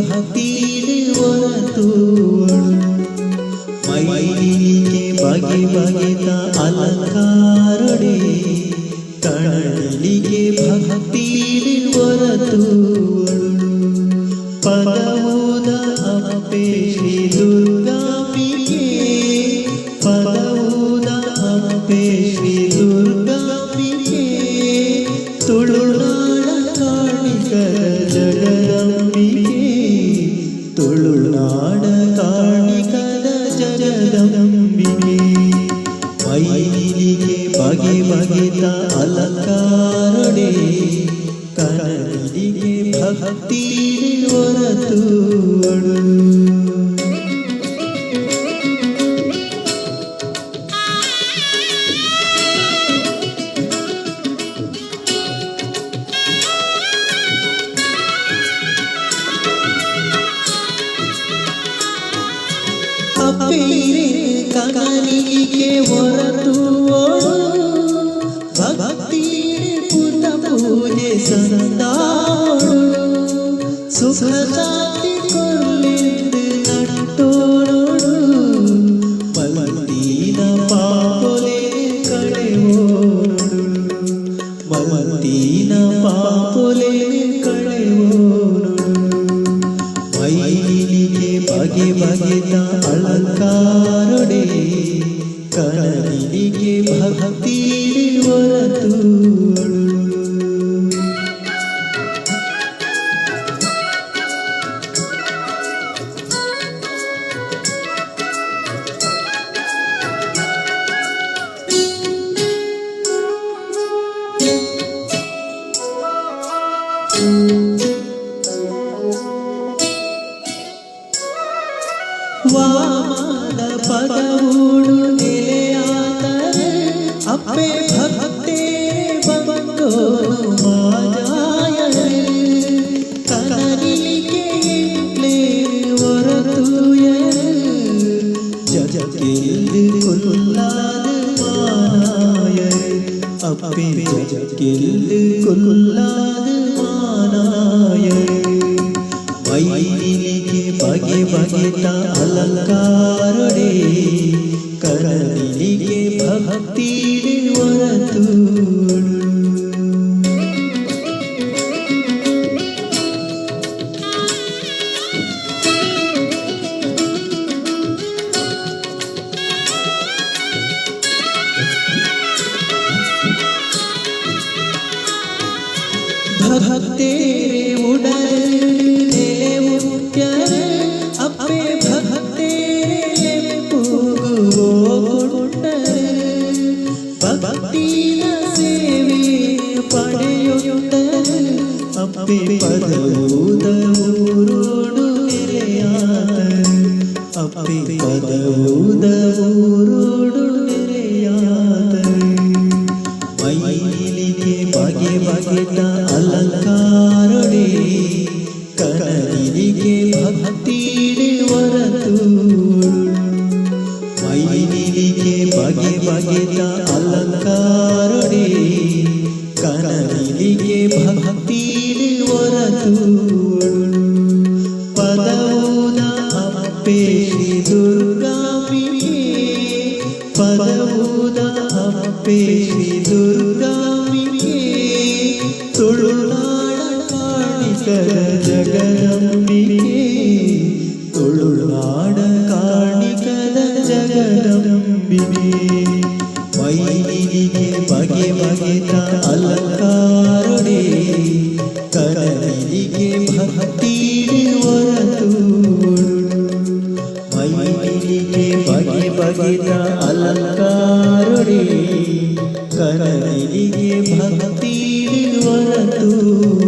ಭಕ್ತಿಲಿ ಹೊರತುವಳು ಮೈಲಿಗೆ ಬಗೆ ಬಗೆದ ಅಲಂಕಾರೊಡೆ ಕಣಲಿಗೆ ಭಕ್ತಿಲಿ ಹೊರತುವಳು ಪದವುದ ಅಪ್ಪೆ ಶ್ರೀ ದುರ್ಗಾಂಬಿಕೆ ಪದವುದ ಅಪ್ಪೆ ಶ್ರೀ ದುರ್ಗಾಂಬಿಕೆ ತುಳುನಾಡ ಕಾಣಿಕರ ಜಗದಂಬಿಕೆ ತುಳುನಾಡ ಕಾಣಿಕರ ಜಗದಂಬಿಕೆ ಮೈಲಿಗೆ ಬಗೆ ಬಗೆದ ಅಲಂಕಾರೊಡೆ ಕಣಲಿಗೆ ಭಕ್ತಿ ಹೊರತುವಳು ಅಪ್ಪೇರೆ ಕಗನಿಗೆ ಹೊರತುವಳು ಭಕ್ತಿರೆ ಪುಟ ಪೂಜೆ ಸಂದಾಳು ಸುಖ ಶಾಂತಿ ಕೊರ್ಲೆಂದು ನಟೋಳು ಮಲ್ಮೀನ ಪಾಪೊಲೆ ಕಳೆವೋಳು ಮಲ್ಮೀನ ಪಾಪೊಲೆ ಕಳೆವೋಳು ಮೈಲಿಗೆ ಬಗೆ ಬಗೆದ ಅಲಂಕಾರೊಡೆ ಕಣಲಿಗೆ ಭಕ್ತಿ ಹೊರತುವಳು ವಾಮನ ಪದವೂಡು ನೆಲೆಯಾದರೆ ಅಪ್ಪೆ ಭಕ್ತೇ ಬಂದೋನು ಮಾಜಾಯರೆ ಕನಲಿಗೆ ಎಂಟ್ಲೇ ಹೊರತುಯರೆ ಜಗಕ್ಕೆಲ್ಲಿ ಕೊಲ್ಲಾದ ಮಾನಾಯರೆ ಅಪ್ಪೆ ಜಗಕ್ಕೆಲ್ಲಿ ಕೊಲ್ಲಾದ ಮಾನಾಯರೆ ಮೈಲಿಗೆ ಬಗೆ ಬಗೆದ ಅಲಂಕಾರೊಡೆ ಕಣಲಿಗೆ ಭಕ್ತಿ ಹೊರತುವಳು ಭಕ್ತೇರೆ ಉಡಲೆ ಅಪ್ಪೆ ಭಕ್ತೇರೆ ಪೂಗುವೋ ಕೊಟ್ಟರೆ ಭಕ್ತಿನ ಸೇವೆ ಪಡೆಯುತ್ತಾರೆ ಅಪ್ಪೆ ಪದವೂದ ಊರೋಡು ನೆರೆಯಾದರೆ ಅಪ್ಪೆ ಪದವೂದ ಊರೋಡು ನೆರೆಯಾದರೆ ಮೈಲಿಗೆ ಬಗೆ ಬಗೆದ ಅಲಂಕಾರೊಡೆ ಕಣಲಿಗೆ ಭಕ್ತಿ ಹೊರತುವಳು ಮೈಲಿಗೆ ಬಗೆ ಬಗೆದ ಅಲಂಕಾರೊಡೆ ಕಣಲಿಗೆ ಭಕ್ತಿ ಹೊರತುವಳು ಪದವುದ ಅಪ್ಪೆ ಶ್ರೀ ದುರ್ಗಾಂಬಿಕೆ ಪದವುದ ಅಪ್ಪೆ ಶ್ರೀ ದುರ್ಗಾಂಬಿಕೆ ತುಳುನಾಡ ಕಾಣಿಕರ ಜಗದಂಬಿಕೆ ತುಳುನಾಡ ಕಾಣಿಕರ ಜಗದಂಬಿಕೆ ಮೈಲಿಗೆ ಬಗೆ ಬಗೆದ ಅಲಂಕಾರೊಡೆ ಕಣಲಿಗೆ ಭಕ್ತಿ ಹೊರತುವಳು ಮೈಲಿಗೆ ಬಗೆ ಬಗೆದ ಅಲಂಕಾರೊಡೆ ಕಣಲಿಗೆ ಭಕ್ತಿ ಹೊರತುವಳು